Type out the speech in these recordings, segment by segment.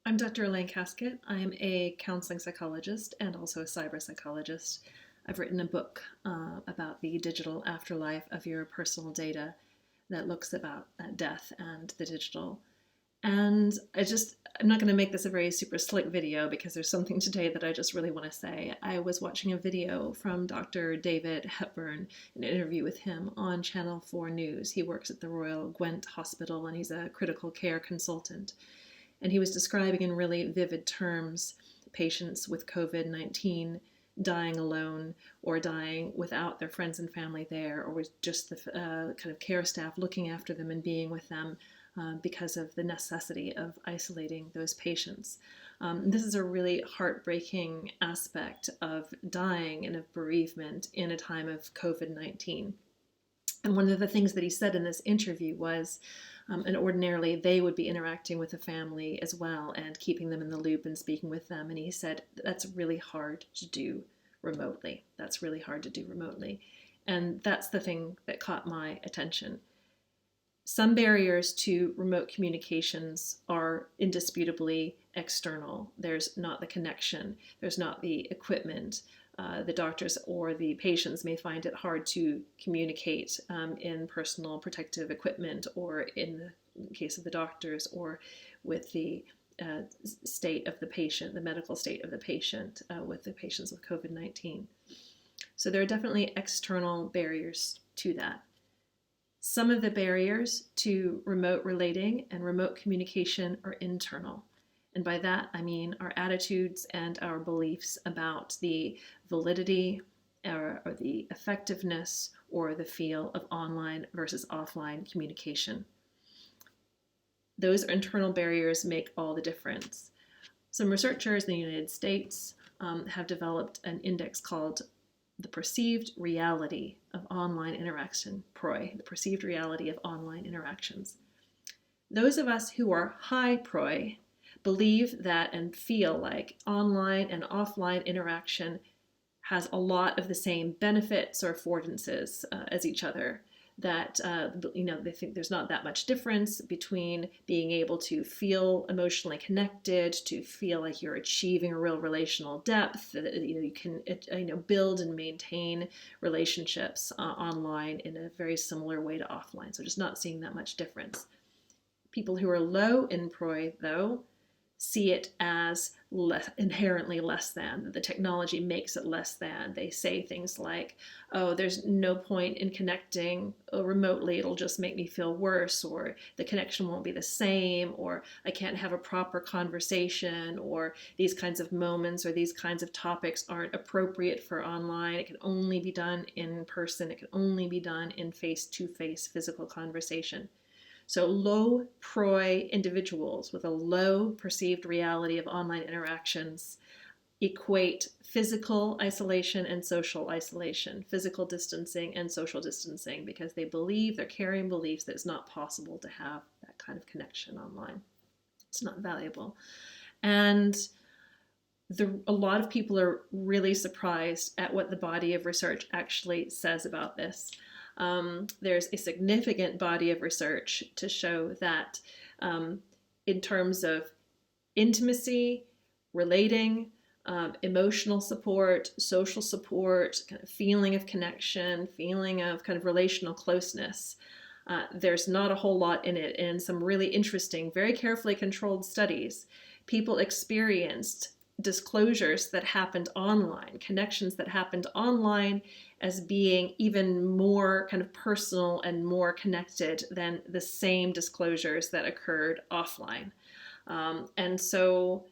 I'm Dr. Elaine Kasket. I am a counseling psychologist and also a cyberpsychologist. I've written a book about the digital afterlife of your personal data that looks about death and the digital. And I'm not going to make this a very super slick video because there's something today that I just really want to say. I was watching a video from Dr. David Hepburn, an interview with him on Channel 4 News. He works at the Royal Gwent Hospital and he's a critical care consultant. And he was describing in really vivid terms patients with COVID-19 dying alone or dying without their friends and family there, or with just the kind of care staff looking after them and being with them because of the necessity of isolating those patients. This is a really heartbreaking aspect of dying and of bereavement in a time of COVID-19. And one of the things that he said in this interview was, and ordinarily they would be interacting with the family as well and keeping them in the loop and speaking with them. And he said, that's really hard to do remotely. That's really hard to do remotely. And that's the thing that caught my attention. Some barriers to remote communications are indisputably external. There's not the connection. There's not the equipment. The doctors or the patients may find it hard to communicate in personal protective equipment, or in the case of the doctors, or with the state of the patient, the medical state of the patient with the patients with COVID-19. So there are definitely external barriers to that. Some of the barriers to remote relating and remote communication are internal. And by that, I mean our attitudes and our beliefs about the validity or the effectiveness or the feel of online versus offline communication. Those internal barriers make all the difference. Some researchers in the United States have developed an index called the perceived reality of online interaction, PROI, the perceived reality of online interactions. Those of us who are high PROI believe that and feel like online and offline interaction has a lot of the same benefits or affordances as each other. That they think there's not that much difference between being able to feel emotionally connected, to feel like you're achieving a real relational depth. That you can build and maintain relationships online in a very similar way to offline. So just not seeing that much difference. People who are low in PROI, though, see it as inherently less than, that the technology makes it less than. They say things like, oh, there's no point in connecting remotely, it'll just make me feel worse, or the connection won't be the same, or I can't have a proper conversation, or these kinds of moments or these kinds of topics aren't appropriate for online. It can only be done in person. It can only be done in face-to-face physical conversation. So low PROI individuals with a low perceived reality of online interactions equate physical isolation and social isolation, physical distancing and social distancing, because they believe, they're carrying beliefs that it's not possible to have that kind of connection online. It's not valuable. And a lot of people are really surprised at what the body of research actually says about this. There's a significant body of research to show that in terms of intimacy, relating, emotional support, social support, kind of feeling of connection, feeling of kind of relational closeness, there's not a whole lot in it. In some really interesting, very carefully controlled studies, people experienced disclosures that happened online, connections that happened online, as being even more kind of personal and more connected than the same disclosures that occurred offline. And so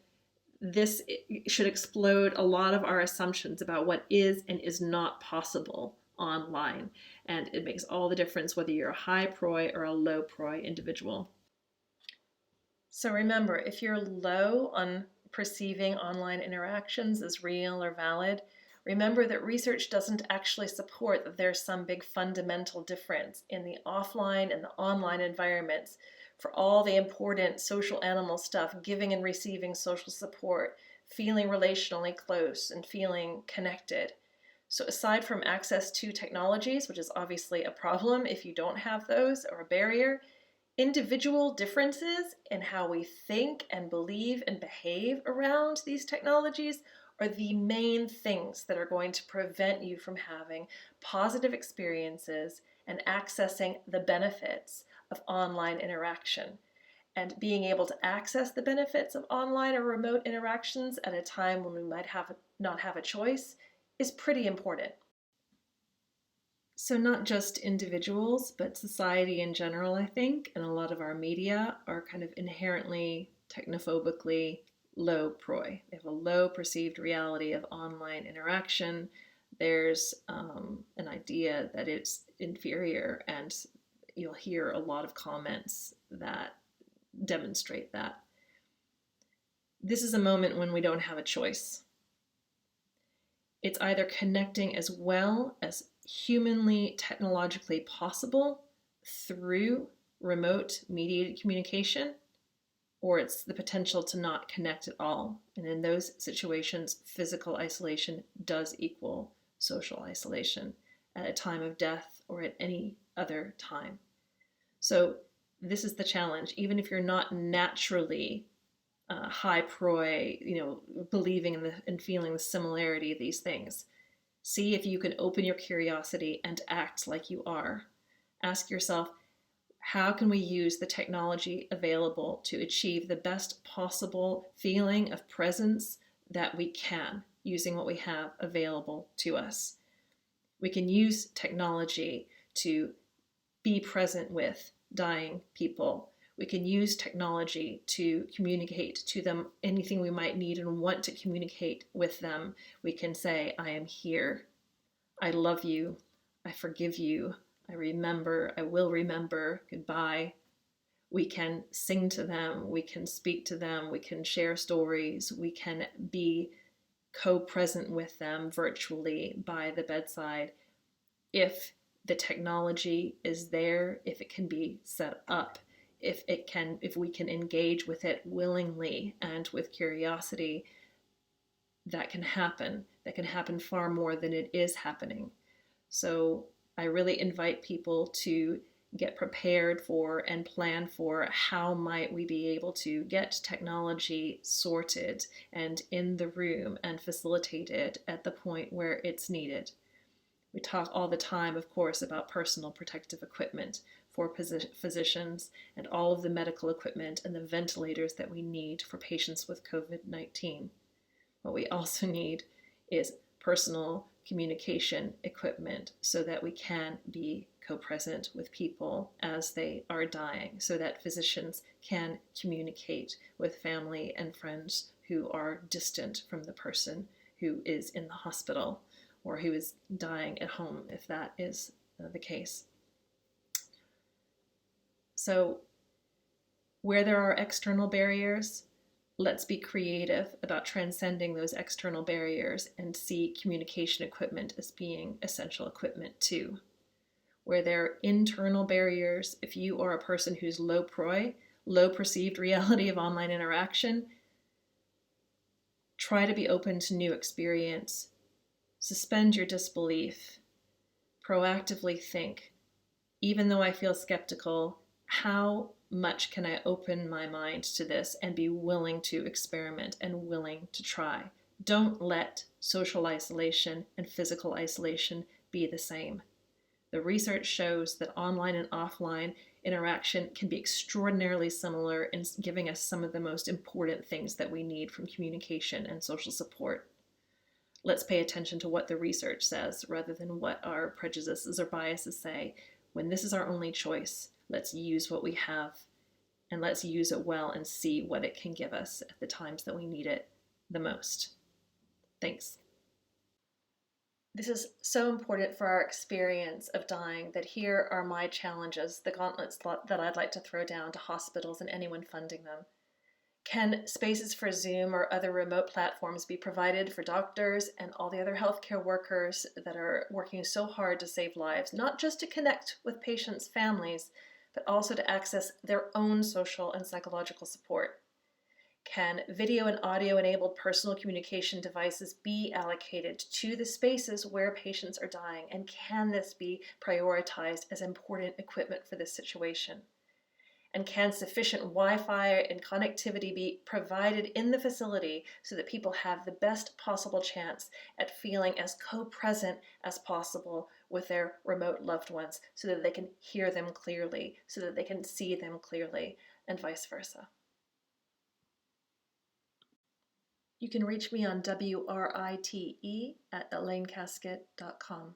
this should explode a lot of our assumptions about what is and is not possible online. And it makes all the difference whether you're a high PROI or a low PROI individual. So remember, if you're low on perceiving online interactions as real or valid, remember that research doesn't actually support that there's some big fundamental difference in the offline and the online environments for all the important social animal stuff, giving and receiving social support, feeling relationally close and feeling connected. So aside from access to technologies, which is obviously a problem if you don't have those or a barrier, Individual differences in how we think and believe and behave around these technologies are the main things that are going to prevent you from having positive experiences and accessing the benefits of online interaction. And being able to access the benefits of online or remote interactions at a time when we might not have a choice is pretty important. So not just individuals, but society in general, I think, and a lot of our media are kind of inherently technophobically low PROI. They have a low perceived reality of online interaction. There's an idea that it's inferior, and you'll hear a lot of comments that demonstrate that. This is a moment when we don't have a choice. It's either connecting as well as humanly, technologically possible through remote mediated communication, or it's the potential to not connect at all. And in those situations, physical isolation does equal social isolation at a time of death or at any other time. So this is the challenge. Even if you're not naturally high PROI, believing in and feeling the similarity of these things, see if you can open your curiosity and act like you are. Ask yourself, how can we use the technology available to achieve the best possible feeling of presence that we can, using what we have available to us? We can use technology to be present with dying people. We can use technology to communicate to them anything we might need and want to communicate with them. We can say, I am here. I love you. I forgive you. I remember. I will remember. Goodbye. We can sing to them. We can speak to them. We can share stories. We can be co-present with them virtually by the bedside. If the technology is there, if it can be set up, if we can engage with it willingly and with curiosity, that can happen. That can happen far more than it is happening. So I really invite people to get prepared for and plan for how might we be able to get technology sorted and in the room and facilitated at the point where it's needed. We talk all the time, of course, about personal protective equipment for physicians and all of the medical equipment and the ventilators that we need for patients with COVID-19. What we also need is personal communication equipment so that we can be co-present with people as they are dying, so that physicians can communicate with family and friends who are distant from the person who is in the hospital or who is dying at home, if that is the case. So where there are external barriers, let's be creative about transcending those external barriers and see communication equipment as being essential equipment too. Where there are internal barriers, if you are a person who's low PROI, low perceived reality of online interaction, try to be open to new experience. Suspend your disbelief. Proactively think, even though I feel skeptical, how much can I open my mind to this and be willing to experiment and willing to try? Don't let social isolation and physical isolation be the same. The research shows that online and offline interaction can be extraordinarily similar in giving us some of the most important things that we need from communication and social support. Let's pay attention to what the research says rather than what our prejudices or biases say. When this is our only choice, let's use what we have and let's use it well and see what it can give us at the times that we need it the most. Thanks. This is so important for our experience of dying that here are my challenges, the gauntlets that I'd like to throw down to hospitals and anyone funding them. Can spaces for Zoom or other remote platforms be provided for doctors and all the other healthcare workers that are working so hard to save lives, not just to connect with patients' families, but also to access their own social and psychological support? Can video and audio-enabled personal communication devices be allocated to the spaces where patients are dying? And can this be prioritized as important equipment for this situation? And can sufficient Wi-Fi and connectivity be provided in the facility so that people have the best possible chance at feeling as co-present as possible with their remote loved ones, so that they can hear them clearly, so that they can see them clearly, and vice versa. You can reach me on WRITE at elainekasket.com.